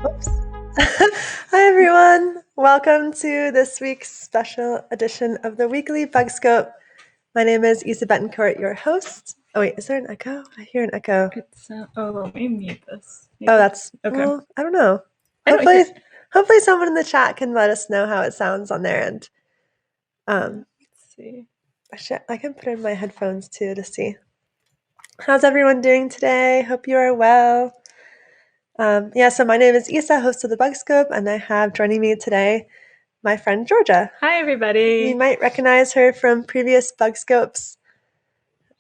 Oops. Hi, everyone. Welcome to this week's special edition of the Weekly Bug Scope. My name is Isa Betancourt, your host. Oh, wait, is there an echo? I hear an echo. It's, let me mute this. Oh, that's, okay. Well, I don't know. I don't hear. Hopefully someone in the chat can let us know how it sounds on their end. Let's see. I can put in my headphones too to see. How's everyone doing today? Hope you are well. So my name is Isa, host of the Bug Scope, and I have joining me today my friend Georgia. Hi, everybody. You might recognize her from previous Bug Scopes.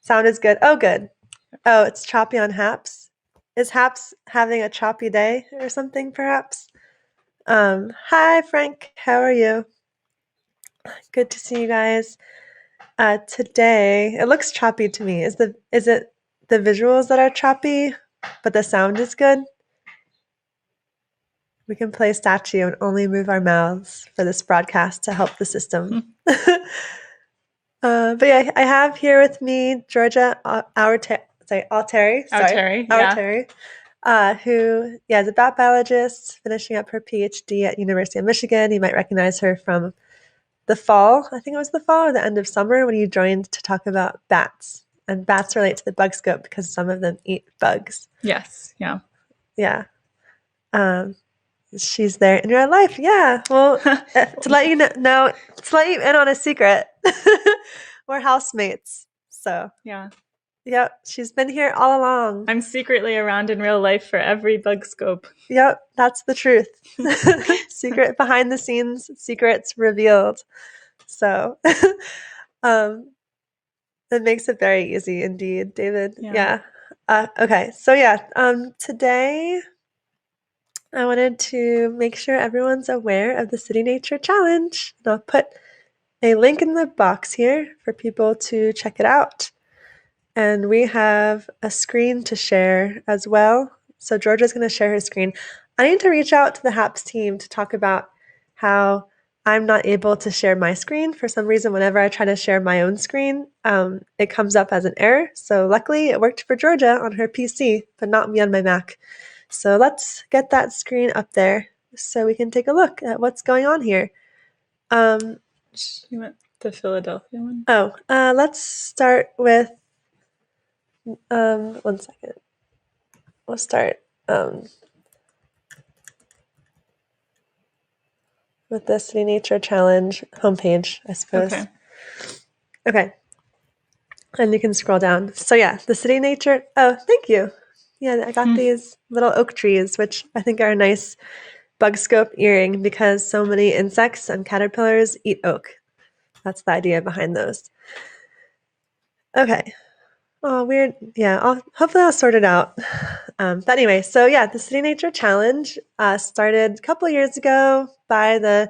Sound is good. Oh, good. Oh, it's choppy on Haps. Is Haps having a choppy day or something, perhaps? Hi, Frank. How are you? Good to see you guys. Today, it looks choppy to me. Is it the visuals that are choppy, but the sound is good? We can play statue and only move our mouths for this broadcast to help the system. But yeah, I have here with me Georgia Alteri, who is a bat biologist finishing up her PhD at University of Michigan. You might recognize her from the fall. I think it was the fall or the end of summer when you joined to talk about bats. And bats relate to the bug scope because some of them eat bugs. Yes. Yeah. Yeah. She's there in real life. Yeah. Well, to let you know, to let you in on a secret, we're housemates. So yeah. Yep, she's been here all along. I'm secretly around in real life for every bug scope. Yep, that's the truth. Secret behind the scenes, secrets revealed. So it makes it very easy indeed, David. Yeah. Okay, so today I wanted to make sure everyone's aware of the City Nature Challenge. And I'll put a link in the box here for people to check it out. And we have a screen to share as well. So Georgia's going to share her screen. I need to reach out to the HAPS team to talk about how I'm not able to share my screen. For some reason, whenever I try to share my own screen, it comes up as an error. So luckily, it worked for Georgia on her PC, but not me on my Mac. So let's get that screen up there so we can take a look at what's going on here. You want the Philadelphia one? Oh, let's start with 1 second. We'll start with the City Nature Challenge homepage, I suppose. Okay. And you can scroll down. So yeah, the City Nature. Oh, thank you. Yeah, I got these little oak trees, which I think are a nice bug scope earring because so many insects and caterpillars eat oak. That's the idea behind those. Okay. Oh, weird. Yeah, hopefully I'll sort it out. But anyway, so yeah, the City Nature Challenge started a couple years ago by the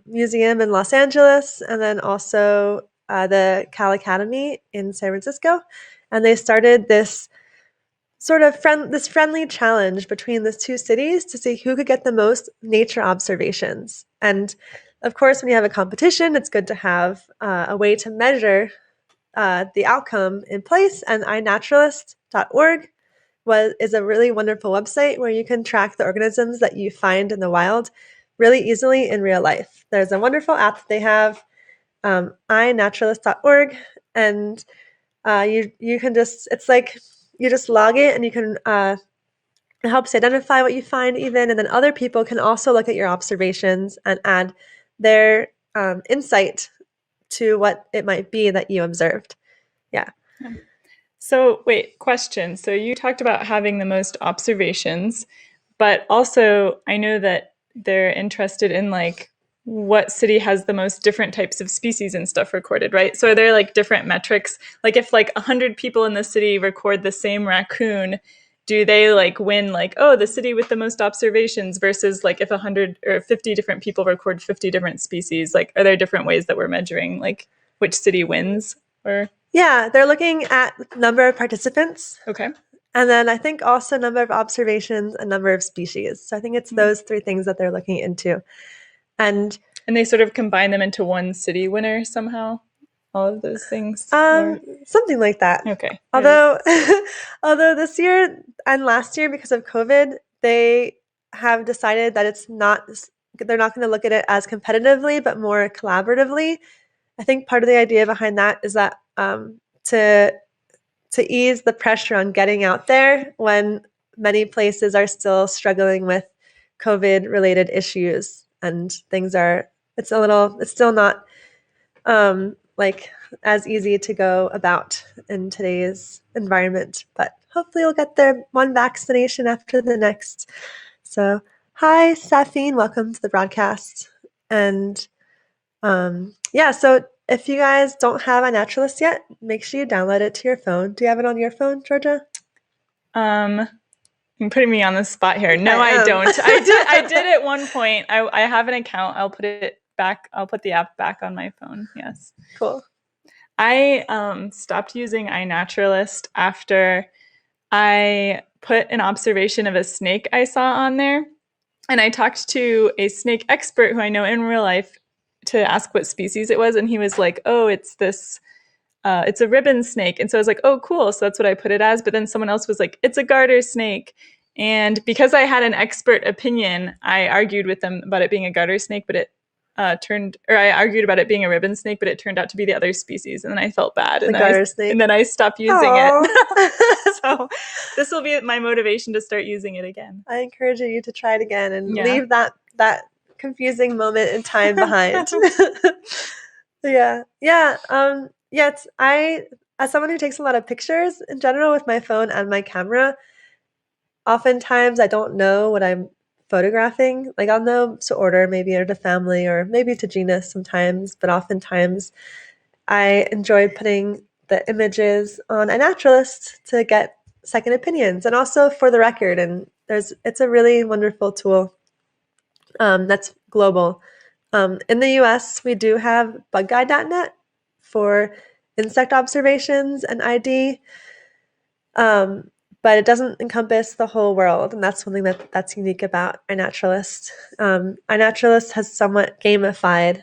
museum in Los Angeles and then also the Cal Academy in San Francisco. And they started this sort of friendly challenge between the two cities to see who could get the most nature observations. And of course, when you have a competition, it's good to have a way to measure the outcome in place, and iNaturalist.org is a really wonderful website where you can track the organisms that you find in the wild really easily in real life. There's a wonderful app that they have, iNaturalist.org, and you can it's like you just log it and you can it helps identify what you find even, and then other people can also look at your observations and add their insight to what it might be that you observed. Yeah. So wait, question. So you talked about having the most observations, but also I know that they're interested in like what city has the most different types of species and stuff recorded, right? So are there like different metrics? Like if like 100 people in the city record the same raccoon, do they like win like, oh, the city with the most observations versus like if 100 or 50 different people record 50 different species? Like are there different ways that we're measuring like which city wins? Or yeah, they're looking at number of participants. Okay. And then I think also number of observations and number of species. So I think it's those three things that they're looking into. And they sort of combine them into one city winner somehow? All of those things? Something like that. Okay. Although this year and last year, because of COVID, they have decided that they're not going to look at it as competitively, but more collaboratively. I think part of the idea behind that is that to ease the pressure on getting out there when many places are still struggling with COVID-related issues and it's still not like as easy to go about in today's environment, but hopefully we'll get there one vaccination after the next. So, hi, Safine, welcome to the broadcast. And so if you guys don't have iNaturalist yet, make sure you download it to your phone. Do you have it on your phone, Georgia? You're putting me on the spot here. No, I don't. I did at one point. I have an account. I'll put it back. I'll put the app back on my phone. Yes. Cool. I stopped using iNaturalist after I put an observation of a snake I saw on there. And I talked to a snake expert who I know in real life to ask what species it was. And he was like, oh, it's this, it's a ribbon snake. And so I was like, oh, cool. So that's what I put it as. But then someone else was like, it's a garter snake. And because I had an expert opinion, I argued with them about it being a garter snake, but I argued about it being a ribbon snake, but it turned out to be the other species. And then I felt bad. And then I stopped using it. So this will be my motivation to start using it again. I encourage you to try it again and leave that confusing moment in time behind. As someone who takes a lot of pictures in general with my phone and my camera, oftentimes I don't know what I'm photographing. Like I'll know to order, maybe or to family or maybe to genus sometimes, but oftentimes I enjoy putting the images on iNaturalist to get second opinions and also for the record. And it's a really wonderful tool that's global. In the US, we do have bugguide.net for insect observations and ID. But it doesn't encompass the whole world, and that's something that's unique about iNaturalist. iNaturalist has somewhat gamified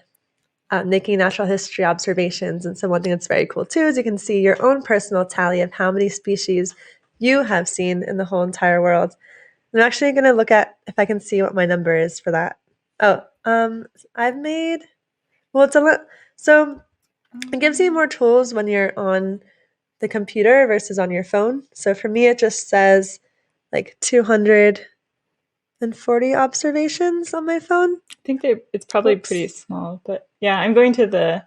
making natural history observations, and so one thing that's very cool too is you can see your own personal tally of how many species you have seen in the whole entire world. I'm actually going to look at if I can see what my number is for that. So it gives you more tools when you're on the computer versus on your phone. So for me, it just says like 240 observations on my phone. I think it's probably pretty small, but yeah, I'm going to the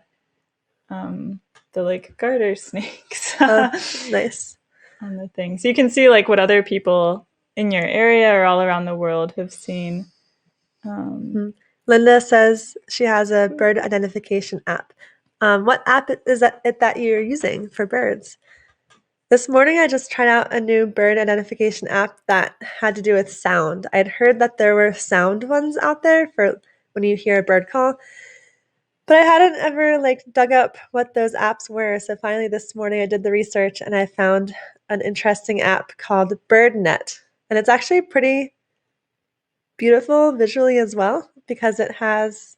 like garter snakes. Nice. On the thing. So you can see like what other people in your area or all around the world have seen. Linda says she has a bird identification app. What app is that you're using for birds? This morning, I just tried out a new bird identification app that had to do with sound. I'd heard that there were sound ones out there for when you hear a bird call, but I hadn't ever dug up what those apps were. So finally this morning I did the research and I found an interesting app called BirdNet. And it's actually pretty beautiful visually as well because it has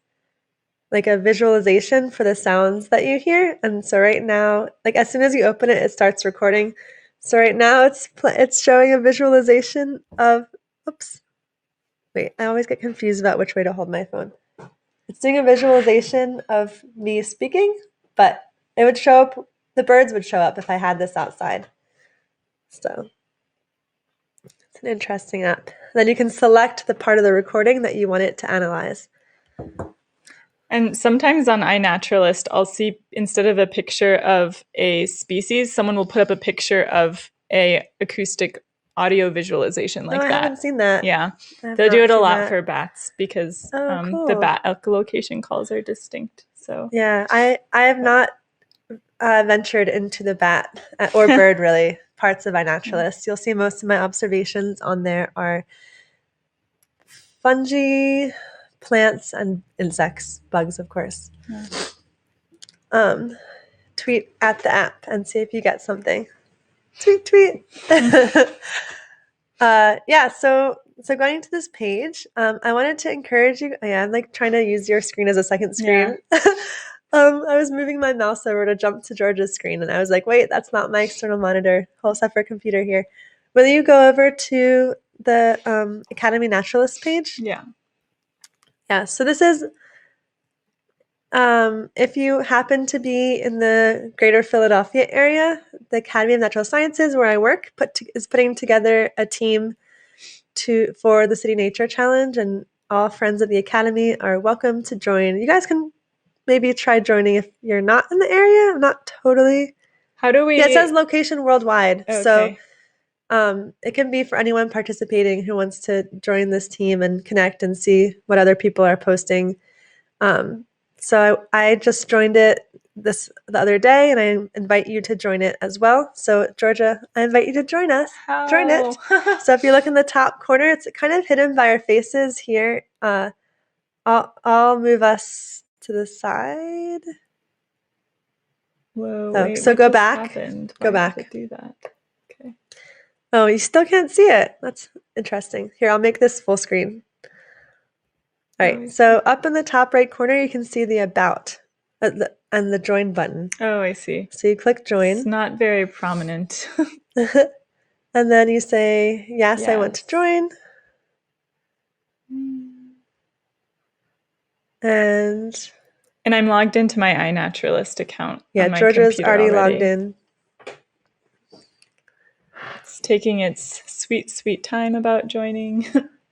like a visualization for the sounds that you hear. And so right now, like as soon as you open it, it starts recording. So right now it's showing a visualization of, I always get confused about which way to hold my phone. It's doing a visualization of me speaking, but it would show up, the birds would show up if I had this outside. So it's an interesting app. Then you can select the part of the recording that you want it to analyze. And sometimes on iNaturalist, I'll see instead of a picture of a species, someone will put up a picture of a acoustic audio visualization like that. I haven't seen that. Yeah, they'll do it a lot for bats because cool. the bat echolocation calls are distinct. So yeah, I have not ventured into the bat or bird really parts of iNaturalist. You'll see most of my observations on there are fungi, plants, and insects, bugs, of course. Yeah. Tweet at the app and see if you get something. Tweet. So going to this page, I wanted to encourage you. Yeah, I'm like trying to use your screen as a second screen. Yeah. I was moving my mouse over to jump to Georgia's screen, and I was like, wait, that's not my external monitor. Whole separate computer here. Whether you go over to the Academy Naturalist page? Yeah. Yeah, so this is if you happen to be in the greater Philadelphia area, the Academy of Natural Sciences, where I work, is putting together a team for the City Nature Challenge, and all friends of the Academy are welcome to join. You guys can maybe try joining if you're not in the area. I'm not totally. How do we? Yeah, it says location worldwide. Okay. So it can be for anyone participating who wants to join this team and connect and see what other people are posting. So I just joined it the other day, and I invite you to join it as well. So Georgia, I invite you to join us. How? Join it. So if you look in the top corner, it's kind of hidden by our faces here. I'll move us to the side. Whoa! Oh, wait, so what go just back. happened? Go Why back. did it do that? Okay. Oh, you still can't see it. That's interesting. Here, I'll make this full screen. All right, so up in the top right corner, you can see the About and the Join button. Oh, I see. So you click Join. It's not very prominent. And then you say, yes, I want to join. And I'm logged into my iNaturalist account. Yeah, on my Georgia's computer already logged in. It's taking its sweet, sweet time about joining.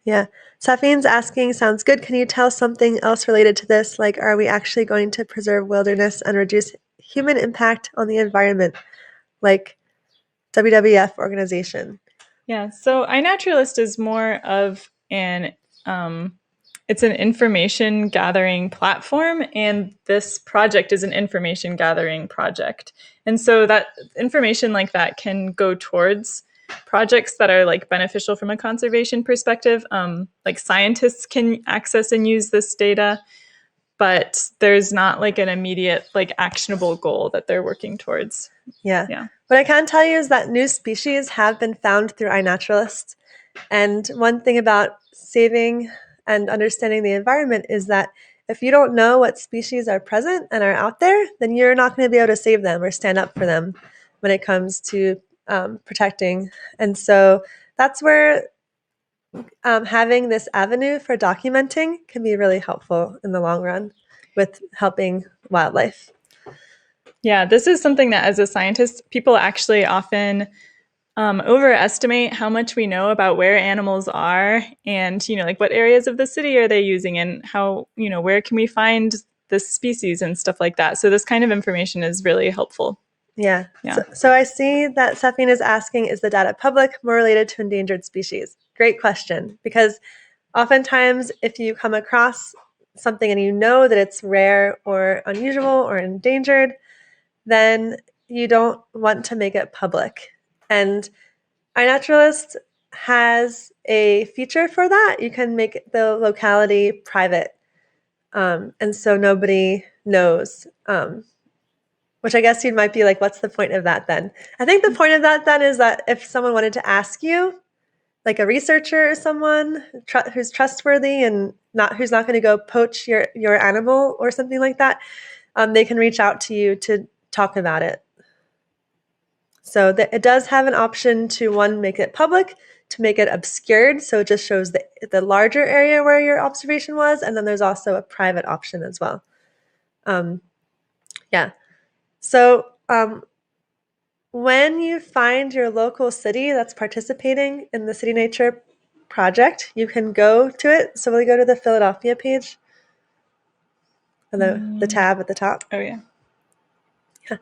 Yeah. Safine's asking, sounds good. Can you tell something else related to this? Like, are we actually going to preserve wilderness and reduce human impact on the environment? Like WWF organization. Yeah, so iNaturalist is more of it's an information gathering platform, and this project is an information gathering project. And so that information like that can go towards projects that are like beneficial from a conservation perspective. Like scientists can access and use this data, but there's not like an immediate like actionable goal that they're working towards. Yeah. What I can tell you is that new species have been found through iNaturalist. And one thing about saving and understanding the environment is that if you don't know what species are present and are out there, then you're not going to be able to save them or stand up for them when it comes to protecting. And so that's where having this avenue for documenting can be really helpful in the long run with helping wildlife. Yeah, this is something that as a scientist, people actually often overestimate how much we know about where animals are and, like what areas of the city are they using and how, where can we find this species and stuff like that. So this kind of information is really helpful. Yeah. So I see that Safine is asking, is the data public, more related to endangered species? Great question, because oftentimes if you come across something and you know that it's rare or unusual or endangered, then you don't want to make it public. And iNaturalist has a feature for that. You can make the locality private. And so nobody knows. Which I guess you might be like, what's the point of that then? I think the point of that then is that if someone wanted to ask you, like a researcher or someone who's trustworthy and who's not going to go poach your animal or something like that, they can reach out to you to talk about it. So it does have an option to, one, make it public, to make it obscured, so it just shows the larger area where your observation was, and then there's also a private option as well. Yeah. So when you find your local city that's participating in the City Nature project, you can go to it. So we'll go to the Philadelphia page, or the tab at the top. Oh, yeah. Yeah.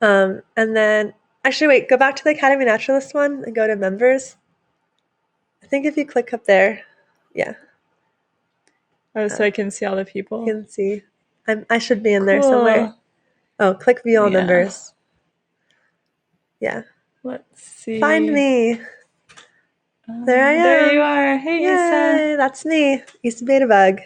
And then, actually, wait, go back to the Academy Naturalist one and go to members. I think if you click up there, yeah. Oh, so I can see all the people? You can see. I should be in there somewhere. Oh, click view all members. Yeah. Let's see. Find me. There I am. There you are. Hey, Yay, Issa. that's me, Issa Betabug.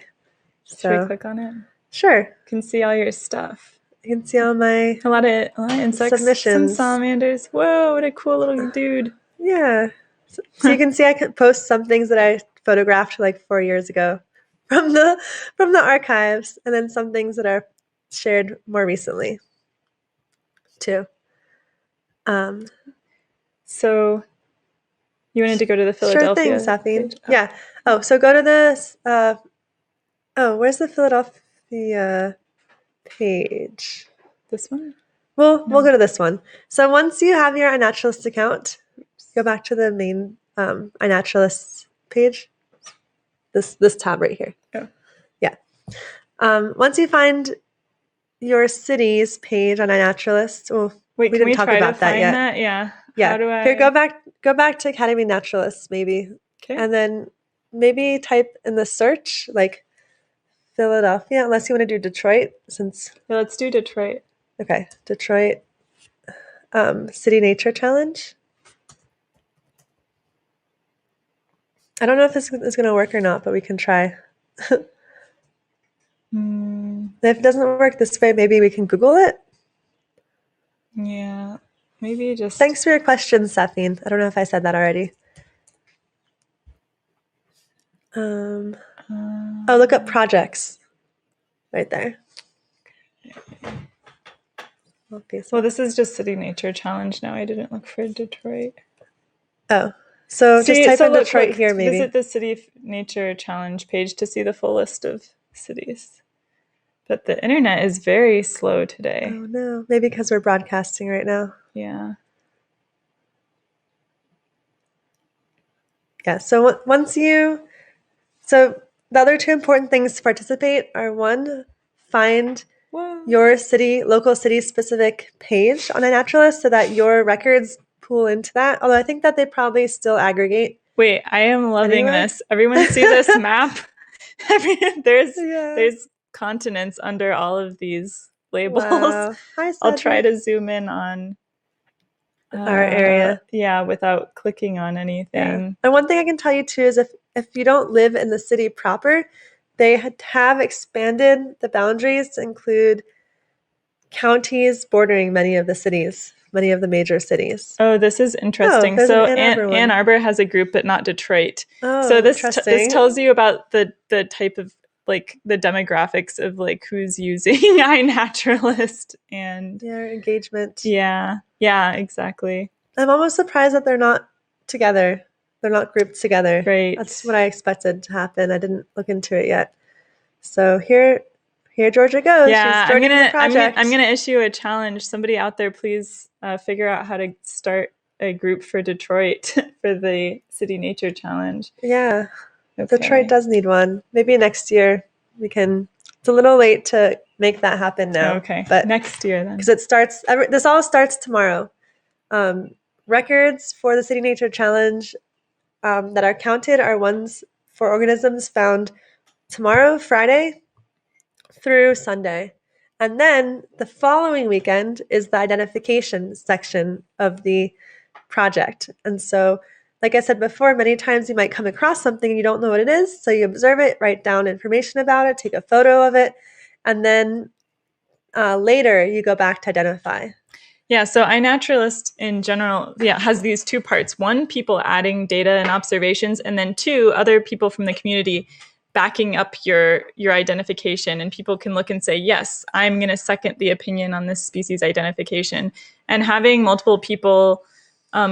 Should we click on it? Sure. You can see all your stuff. You can see all my a lot of insects, submissions. Some salamanders. Whoa, what a cool little dude. Yeah. So you can see I can post some things that I photographed like 4 years ago from the archives, and then some things that are shared more recently too. So You wanted to go to the Sure Philadelphia thing, Safine. page? Oh. Yeah. Oh, so go to this. Where's the Philadelphia page? This one? We'll go to this one. So once you have your iNaturalist account, go back to the main iNaturalist page. This tab right here. Oh. Yeah. Once you find your city's page on iNaturalist, well, Wait, we can didn't we talk try about to that find yet. that? Yeah. Yeah. How do I? Here, go back to Academy Naturalist maybe, Okay. and then maybe type in the search like Philadelphia, unless you want to do Detroit, since Yeah, let's do Detroit. okay, Detroit City Nature Challenge. I don't know if this is going to work or not, but we can try. If it doesn't work this way, maybe we can Google it. Yeah, maybe just. Thanks for your question, Safine. I don't know if I said that already. Oh, look up projects right there. Well, this is just City Nature Challenge now. I didn't look for Detroit. Oh, so just type in Detroit here, maybe. Visit the City Nature Challenge page to see the full list of cities. But the internet is very slow today. Oh no, maybe because we're broadcasting right now. Yeah. Yeah, so so the other two important things to participate are one, find your local city specific page on iNaturalist so that your records pool into that. Although I think that they probably still aggregate. Wait, I am loving this. Everyone see this map? There's continents under all of these labels. Wow. Hi, I'll try to zoom in on our area. Yeah, without clicking on anything. Yeah. And one thing I can tell you too is if you don't live in the city proper, they have expanded the boundaries to include counties bordering many of the major cities. Oh, this is interesting. So Ann Arbor has a group, but not Detroit. Oh, so this tells you about the type of like the demographics of like who's using iNaturalist and their engagement. Yeah, exactly. I'm almost surprised that they're not together. They're not grouped together. Right. That's what I expected to happen. I didn't look into it yet. So here Georgia goes. Yeah, she's joining the project. I'm gonna issue a challenge. Somebody out there, please figure out how to start a group for Detroit for the City Nature Challenge. Yeah, okay. Detroit does need one. Maybe next year we can. It's a little late to make that happen now. Okay, but next year then. Because it starts. This all starts tomorrow. Records for the City Nature Challenge that are counted are ones for organisms found tomorrow, Friday, through Sunday. And then the following weekend is the identification section of the project. And so, like I said before, many times you might come across something and you don't know what it is. So you observe it, write down information about it, take a photo of it, and then later you go back to identify. Yeah, so iNaturalist in general, has these two parts. One, people adding data and observations, and then two, other people from the community backing up your identification, and people can look and say, yes, I'm going to second the opinion on this species identification. And having multiple people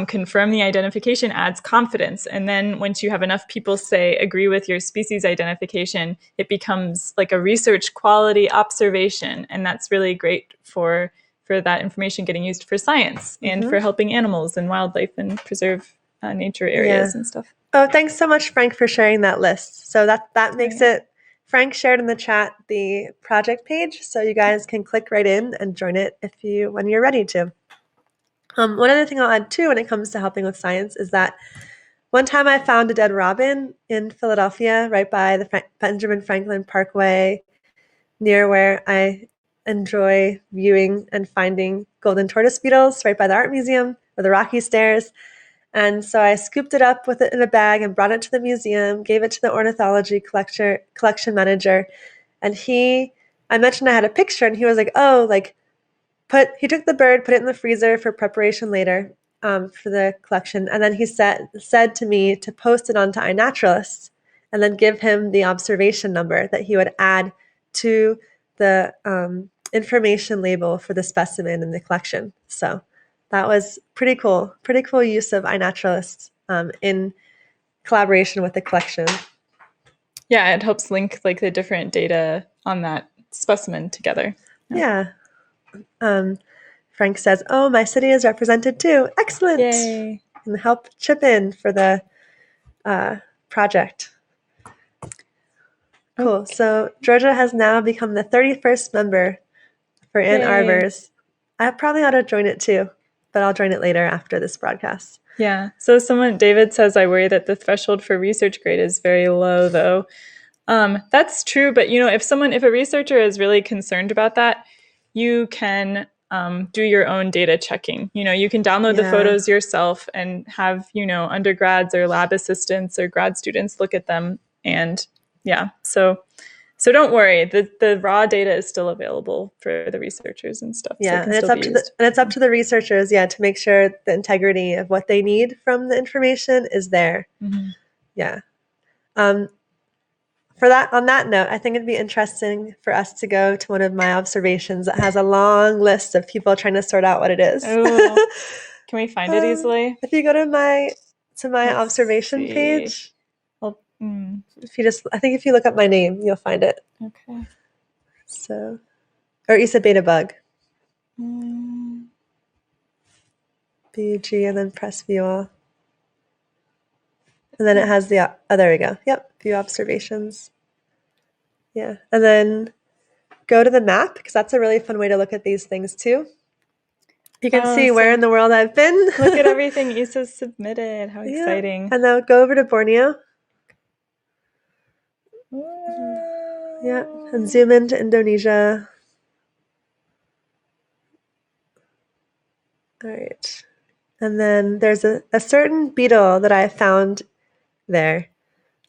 confirm the identification adds confidence. And then once you have enough people say agree with your species identification, it becomes like a research quality observation. And that's really great for that information getting used for science and for helping animals and wildlife and preserve nature areas and stuff. Oh, thanks so much, Frank, for sharing that list. So that makes it, Frank shared in the chat the project page, so you guys can click right in and join it when you're ready to. One other thing I'll add too when it comes to helping with science is that one time I found a dead robin in Philadelphia, right by the Benjamin Franklin Parkway, near where I enjoy viewing and finding golden tortoise beetles, right by the art museum or the Rocky Stairs. And so I scooped it up with it in a bag and brought it to the museum, gave it to the ornithology collection manager. And I mentioned I had a picture, and he was like, oh, he took the bird, put it in the freezer for preparation later for the collection. And then he said to me to post it onto iNaturalist and then give him the observation number that he would add to the information label for the specimen in the collection. So that was pretty cool use of iNaturalist. in collaboration with the collection. Yeah, it helps link like the different data on that specimen together. Yeah. Frank says, "Oh, my city is represented too. Excellent." Yay. And help chip in for the project. Cool. Okay. So Georgia has now become the 31st member for Ann Arbor's. I probably ought to join it too, but I'll join it later after this broadcast. Yeah. So David says, I worry that the threshold for research grade is very low, though. That's true, but if a researcher is really concerned about that, you can do your own data checking. You can download the photos yourself and have undergrads or lab assistants or grad students look at them, and so don't worry. The raw data is still available for the researchers and stuff. Yeah, so and it's up to the researchers, to make sure the integrity of what they need from the information is there. Mm-hmm. Yeah. On that note, I think it'd be interesting for us to go to one of my observations that has a long list of people trying to sort out what it is. Oh, can we find it easily? If you go to my observation page, if you look up my name, you'll find it. Okay. So, or Isa Beta Bug. BG and then press view all. And then it has the, there we go. Yep, view observations. Yeah, and then go to the map, because that's a really fun way to look at these things too. You can see where in the world I've been. Look at everything Isa's submitted. How exciting. And now go over to Borneo. Yeah, and zoom into Indonesia. All right. And then there's a certain beetle that I found there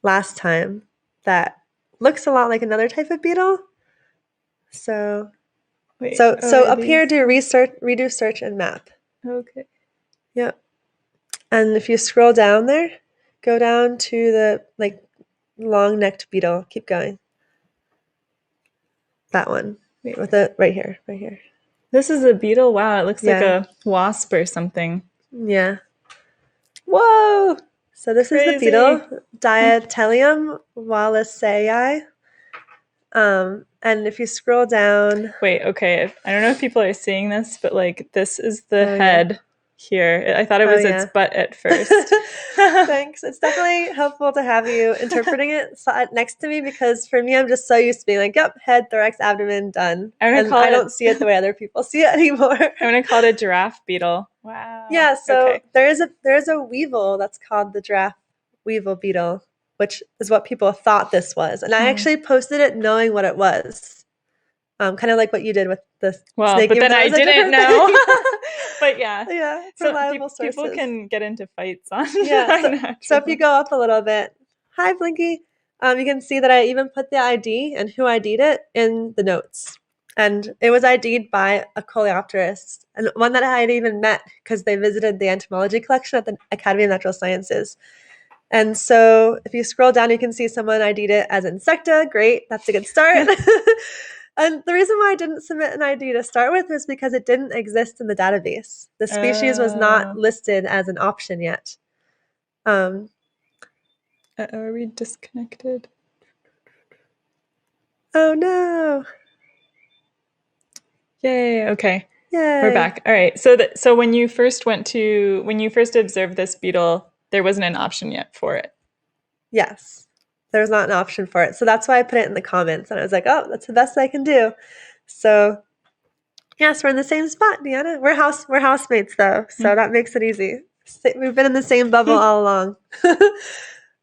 last time that looks a lot like another type of beetle. So up here, redo search and map. Okay. Yep. And if you scroll down there, go down to the long-necked beetle. Keep going. That one. With it right here. This is a beetle? Wow, it looks like a wasp or something. Yeah. Whoa! So this is the beetle, Diatelium wallacei. And if you scroll down... Wait, okay. I don't know if people are seeing this, but this is the head here. I thought it was its butt at first. Thanks. It's definitely helpful to have you interpreting it next to me, because for me, I'm just so used to being like, yep, head, thorax, abdomen, done. I don't see it the way other people see it anymore. I'm going to call it a giraffe beetle. Wow. Yeah, so there is a weevil that's called the Giraffe Weevil beetle, which is what people thought this was. And I actually posted it knowing what it was. Kind of like what you did with the snake. But then I didn't know. But reliable sources. People can get into fights on so if you go up a little bit, hi Blinky, you can see that I even put the ID and who ID'd it in the notes. And it was ID'd by a coleopterist, and one that I had even met because they visited the entomology collection at the Academy of Natural Sciences. And so if you scroll down, you can see someone ID'd it as Insecta. Great, that's a good start. And the reason why I didn't submit an ID to start with was because it didn't exist in the database. The species was not listed as an option yet. Are we disconnected? Oh no. Yay, okay. Yay. We're back. All right. So when you first observed this beetle, there wasn't an option yet for it. Yes. There was not an option for it. So that's why I put it in the comments. And I was like, oh, that's the best I can do. So yes, we're in the same spot, Deanna. We're housemates though. So that makes it easy. We've been in the same bubble all along.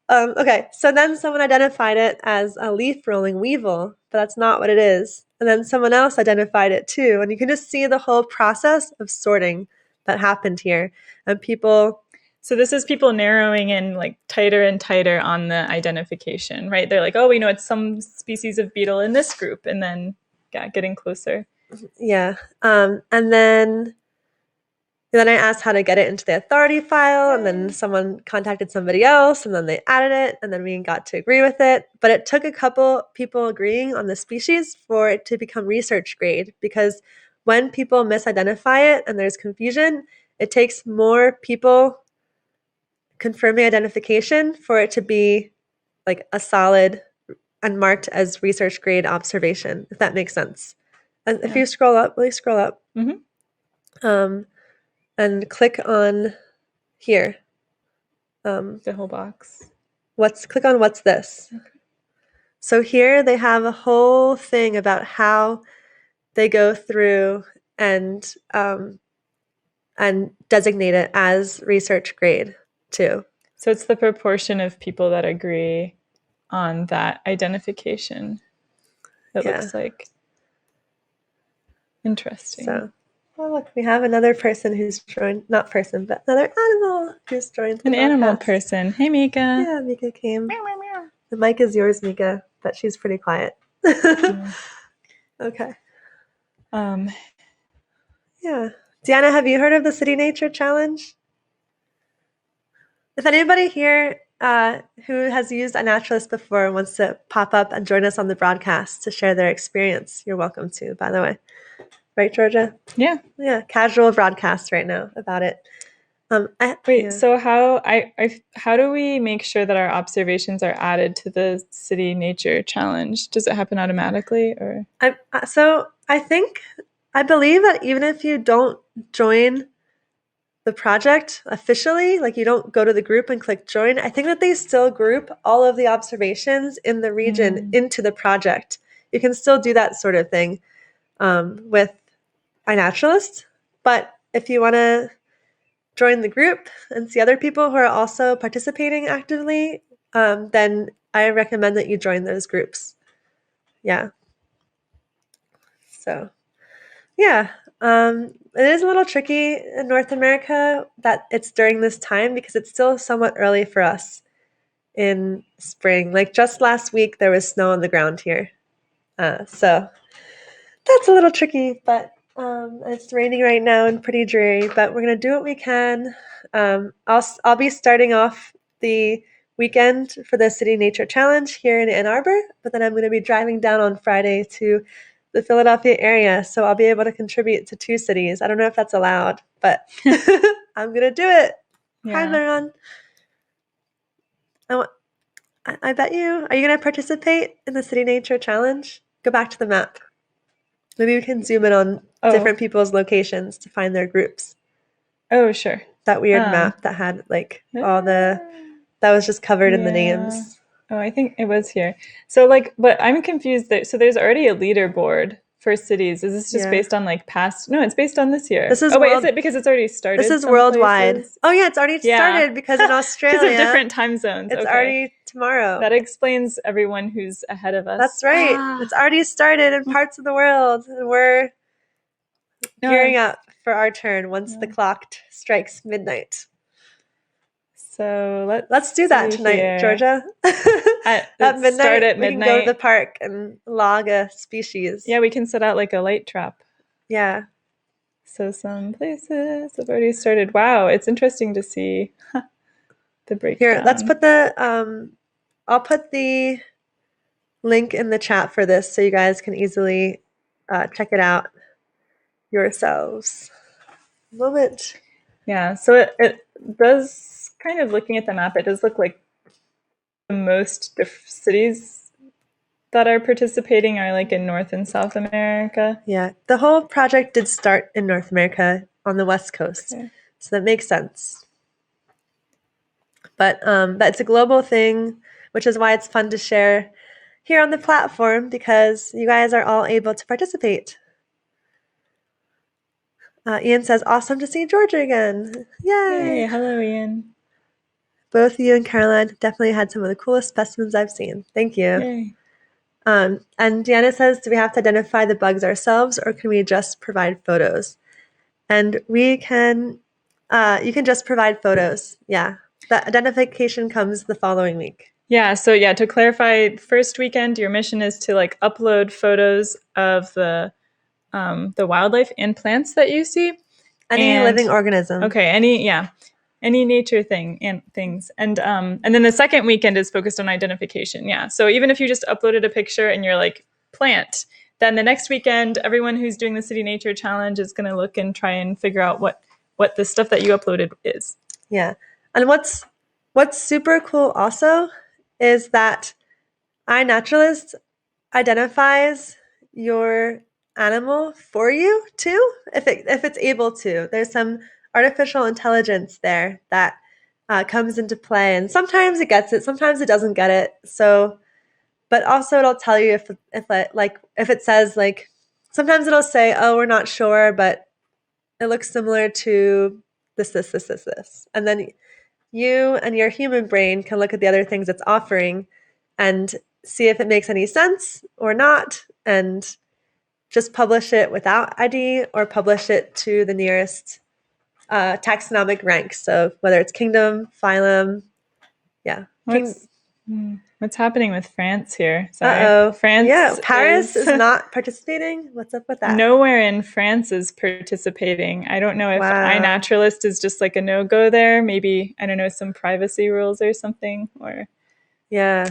Okay, so then someone identified it as a leaf-rolling weevil, but that's not what it is. And then someone else identified it too. And you can just see the whole process of sorting that happened here. And people... So this is people narrowing in tighter and tighter on the identification, right? They're like, oh, we know it's some species of beetle in this group. And then, getting closer. Yeah. And then I asked how to get it into the authority file, and then someone contacted somebody else, and then they added it, and then we got to agree with it. But it took a couple people agreeing on the species for it to become research grade, because when people misidentify it and there's confusion, it takes more people confirming identification for it to be like a solid and marked as research grade observation, if that makes sense. And if you scroll up, really scroll up, and click on here. The whole box. Click on what's this? Okay. So here they have a whole thing about how they go through and designate it as research grade too. So it's the proportion of people that agree on that identification. It looks like interesting. So, oh look, we have another person who's joined, not person, but another animal who's joined the An podcast. Animal person. Hey, Mika. Yeah, Mika came. Meow, meow, meow. The mic is yours, Mika, but she's pretty quiet. Okay. Yeah. Deanna, have you heard of the City Nature Challenge? If anybody here who has used iNaturalist before wants to pop up and join us on the broadcast to share their experience, you're welcome to, by the way. Right, Georgia? Yeah. Yeah, casual broadcast right now about it. So how do we make sure that our observations are added to the City Nature Challenge? Does it happen automatically, or? I believe that even if you don't join the project officially, like you don't go to the group and click join, I think that they still group all of the observations in the region into the project. You can still do that sort of thing with iNaturalist, but if you want to join the group and see other people who are also participating actively, then I recommend that you join those groups. Yeah. So, yeah. It is a little tricky in North America that it's during this time because it's still somewhat early for us in spring. Like just last week, there was snow on the ground here. So that's a little tricky, but it's raining right now and pretty dreary, but we're going to do what we can. I'll be starting off the weekend for the City Nature Challenge here in Ann Arbor, but then I'm going to be driving down on Friday to the Philadelphia area, so I'll be able to contribute to 2 cities. I don't know if that's allowed, but I'm going to do it. Yeah. Hi, Laron. I bet you, are you going to participate in the City Nature Challenge? Go back to the map. Maybe we can zoom in on different people's locations to find their groups. Oh, sure. That weird map that had like all that was just covered in the names. Oh, I think it was here. So but I'm confused. So there's already a leaderboard for cities. Is this just based on like past? No, it's based on this year. This is is it because it's already started? This is worldwide. Places? Oh yeah, it's already started because in Australia. Because of different time zones. It's already tomorrow. That explains everyone who's ahead of us. That's right. It's already started in parts of the world. And we're gearing up for our turn once the clock strikes midnight. So let's do that tonight, here. Georgia. At midnight, start at midnight, we can go to the park and log a species. Yeah, we can set out like a light trap. Yeah. So some places have already started. Wow, it's interesting to see the breakdown. Here, let's put I'll put the link in the chat for this so you guys can easily check it out yourselves. A moment. Yeah, so it does. Kind of looking at the map, it does look like the most cities that are participating are like in North and South America. Yeah, the whole project did start in North America on the West Coast, so that makes sense. But that's a global thing, which is why it's fun to share here on the platform because you guys are all able to participate. Ian says, awesome to see Georgia again. Yay! Hey, hello, Ian. Both you and Caroline definitely had some of the coolest specimens I've seen. Thank you. Yay. And Deanna says, do we have to identify the bugs ourselves or can we just provide photos? And we can, you can just provide photos. Yeah. The identification comes the following week. Yeah. So yeah, to clarify, first weekend, your mission is to like upload photos of the wildlife and plants that you see. Any living organism. Okay. Any nature things. And then the second weekend is focused on identification. Yeah. So even if you just uploaded a picture and you're like plant, then the next weekend, everyone who's doing the City Nature Challenge is going to look and try and figure out what the stuff that you uploaded is. Yeah. And what's What's super cool also is that iNaturalist identifies your animal for you too, if it's able to. There's some artificial intelligence there that comes into play, and sometimes it gets it, sometimes it doesn't get it. So, but also it'll tell you if it says like, sometimes it'll say, oh, we're not sure, but it looks similar to this, and then you and your human brain can look at the other things it's offering and see if it makes any sense or not, and just publish it without ID or publish it to the nearest taxonomic rank. So whether it's kingdom, phylum, yeah. What's happening with France here? Sorry. Uh-oh. France. Yeah, Paris is not participating. What's up with that? Nowhere in France is participating. I don't know if iNaturalist is just like a no-go there. Maybe, I don't know, some privacy rules or something, or yeah,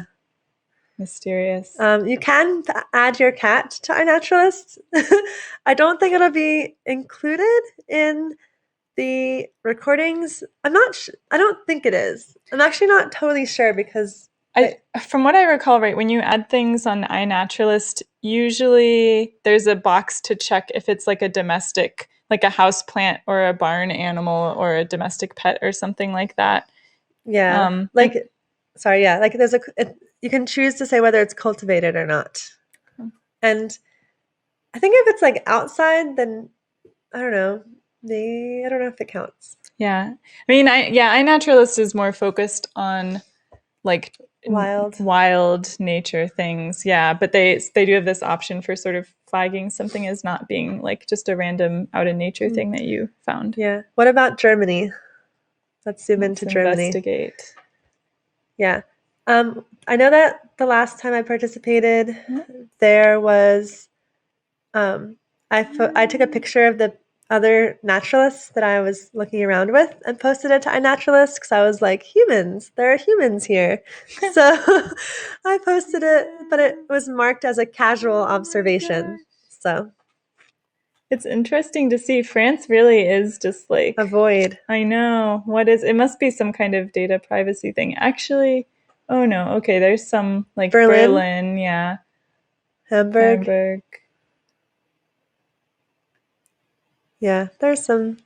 mysterious. You can add your cat to iNaturalist. I don't think it'll be included in the recordings. I don't think it is. I'm actually not totally sure because from what I recall, right, when you add things on iNaturalist, usually there's a box to check if it's like a domestic, like a house plant or a barn animal or a domestic pet or something like that. Yeah. There's you can choose to say whether it's cultivated or not. And I think if it's like outside, then I don't know. I don't know if it counts. Yeah. I mean, iNaturalist is more focused on like wild nature things. Yeah, but they do have this option for sort of flagging something as not being like just a random out in nature thing that you found. Yeah. What about Germany? Let's zoom into Germany. Investigate. Yeah. I know that the last time I participated, there was I took a picture of the other naturalists that I was looking around with and posted it to iNaturalist because I was like, humans, there are humans here. So I posted it, but it was marked as a casual observation. So it's interesting to see. France really is just like a void. I know. It must be some kind of data privacy thing. Actually, oh no. Okay, there's some like Berlin, yeah. Hamburg. Yeah, there's some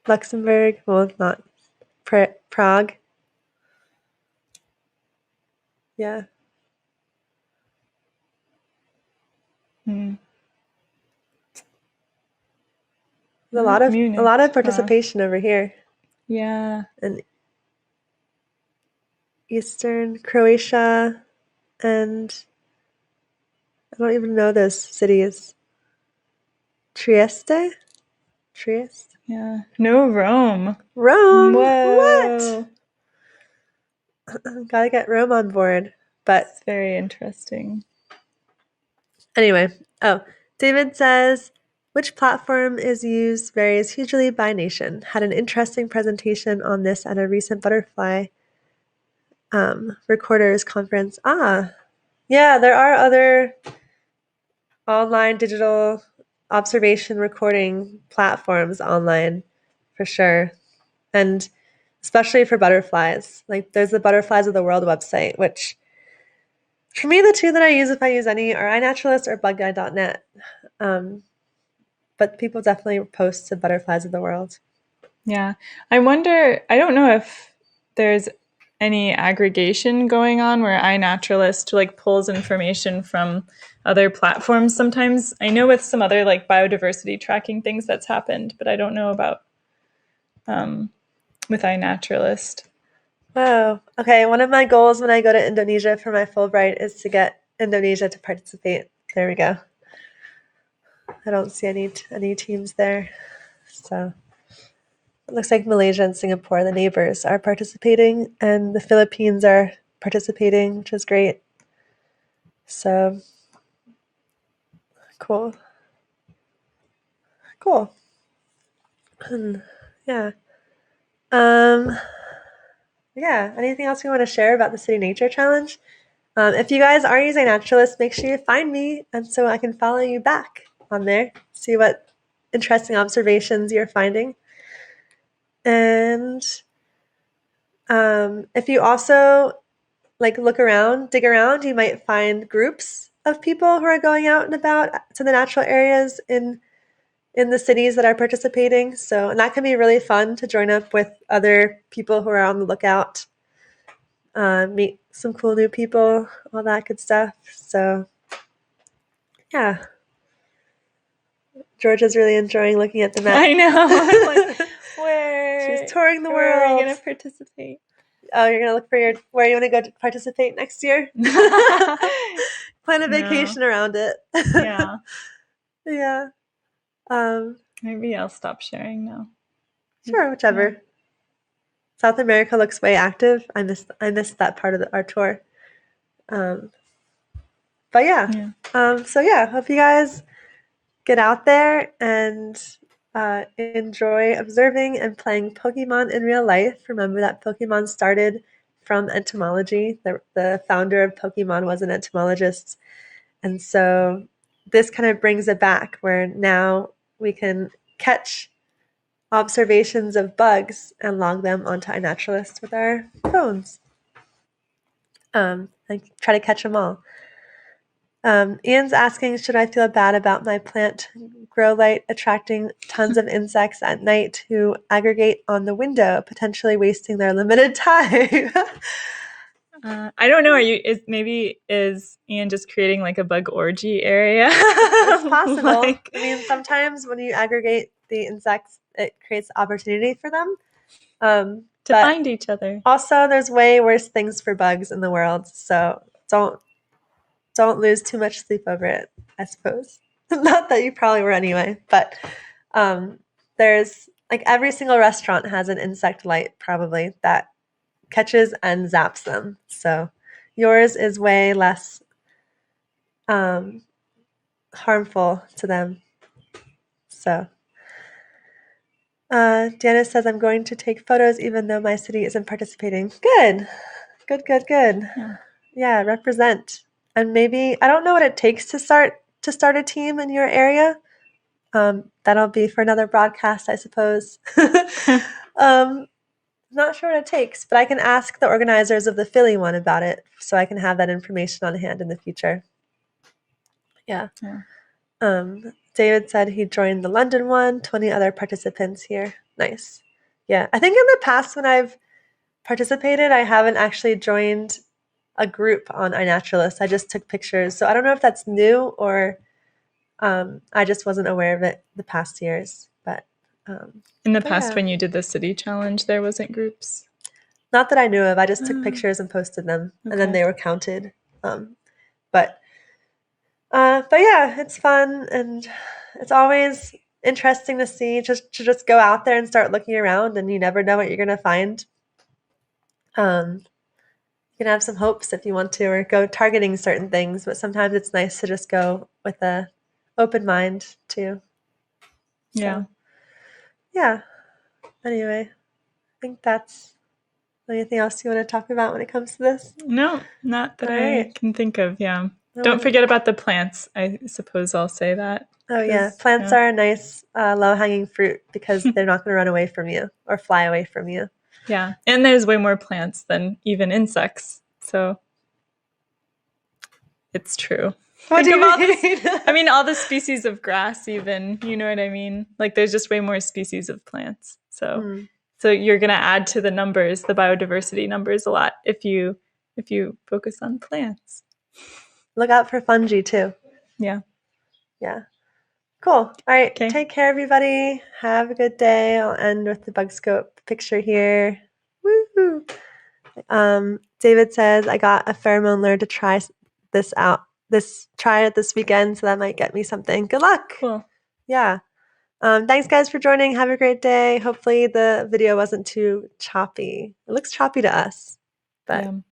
Luxembourg. Well, not Prague. Yeah. Hmm. A lot of participation over here. Yeah. And Eastern Croatia, and I don't even know those cities. Trieste? Yeah. No, Rome. Whoa. What? Gotta get Rome on board. But it's very interesting. Anyway, David says, which platform is used varies hugely by nation. Had an interesting presentation on this at a recent butterfly recorders conference. Yeah, there are other online digital observation recording platforms online for sure. And especially for butterflies. Like there's the Butterflies of the World website, which for me, the two that I use if I use any are iNaturalist or bugguide.net. But people definitely post to Butterflies of the World. Yeah. I don't know if there's any aggregation going on where iNaturalist like pulls information from other platforms sometimes. I know with some other like biodiversity tracking things that's happened, but I don't know about with iNaturalist. Oh, okay. One of my goals when I go to Indonesia for my Fulbright is to get Indonesia to participate. There we go. I don't see any teams there. So it looks like Malaysia and Singapore, the neighbors, are participating, and the Philippines are participating, which is great. So cool. Yeah. Yeah. Anything else you want to share about the City Nature Challenge? If you guys are using iNaturalist, make sure you find me, and so I can follow you back on there, see what interesting observations you're finding. And If you also like look around, dig around, you might find groups of people who are going out and about to the natural areas in the cities that are participating. So, and that can be really fun to join up with other people who are on the lookout, meet some cool new people, all that good stuff. So, yeah. Georgia's really enjoying looking at the map. I know. I'm like, where? She's touring the where world. are you going to participate? Oh, you're gonna look for where you want to go to participate next year? Plan a vacation around it. Yeah. Yeah. Maybe I'll stop sharing now. Sure, whichever. Yeah. South America looks way active. I missed that part of our tour. But yeah. So yeah, hope you guys get out there and enjoy observing and playing Pokemon in real life. Remember that Pokemon started from entomology. The founder of Pokemon was an entomologist. And so this kind of brings it back where now we can catch observations of bugs and log them onto iNaturalist with our phones. And try to catch them all. Ian's asking, should I feel bad about my plant grow light attracting tons of insects at night who aggregate on the window, potentially wasting their limited time? I don't know. Is Ian just creating like a bug orgy area? It's possible. I mean, sometimes when you aggregate the insects, it creates opportunity for them to find each other. Also, there's way worse things for bugs in the world, so don't lose too much sleep over it, I suppose. Not that you probably were anyway, but there's like every single restaurant has an insect light probably that catches and zaps them. So yours is way less harmful to them. So Janice says, I'm going to take photos even though my city isn't participating. Good. Yeah, represent. And maybe, I don't know what it takes to start a team in your area. That'll be for another broadcast, I suppose. Not sure what it takes, but I can ask the organizers of the Philly one about it so I can have that information on hand in the future. Yeah. David said he joined the London one, 20 other participants here. Nice. Yeah. I think in the past when I've participated, I haven't actually joined a group on iNaturalist. I just took pictures. So I don't know if that's new or I just wasn't aware of it the past years. But in the past, when you did the city challenge, there wasn't groups? Not that I knew of. I just took pictures and posted them, and then they were counted. But yeah, it's fun, and it's always interesting to see, to just go out there and start looking around, and you never know what you're going to find. You can have some hopes if you want to, or go targeting certain things, but sometimes it's nice to just go with a open mind too. So, yeah. Anyway, I think that's anything else you want to talk about when it comes to this? No, not that I can think of. Yeah. Don't forget about the plants. I suppose I'll say that. Oh yeah, plants are a nice low-hanging fruit because they're not going to run away from you or fly away from you. Yeah, and there's way more plants than even insects, so it's true. What do you mean? All the species of grass, even, you know what I mean? Like, there's just way more species of plants. So you're going to add to the numbers, the biodiversity numbers, a lot if you focus on plants. Look out for fungi too. Yeah. Cool. All right. Okay. Take care, everybody. Have a good day. I'll end with the bug scope picture here. Woo-hoo. David says, I got a pheromone lure to try this out. Try it this weekend, so that might get me something. Good luck. Cool. Yeah. Thanks, guys, for joining. Have a great day. Hopefully the video wasn't too choppy. It looks choppy to us, but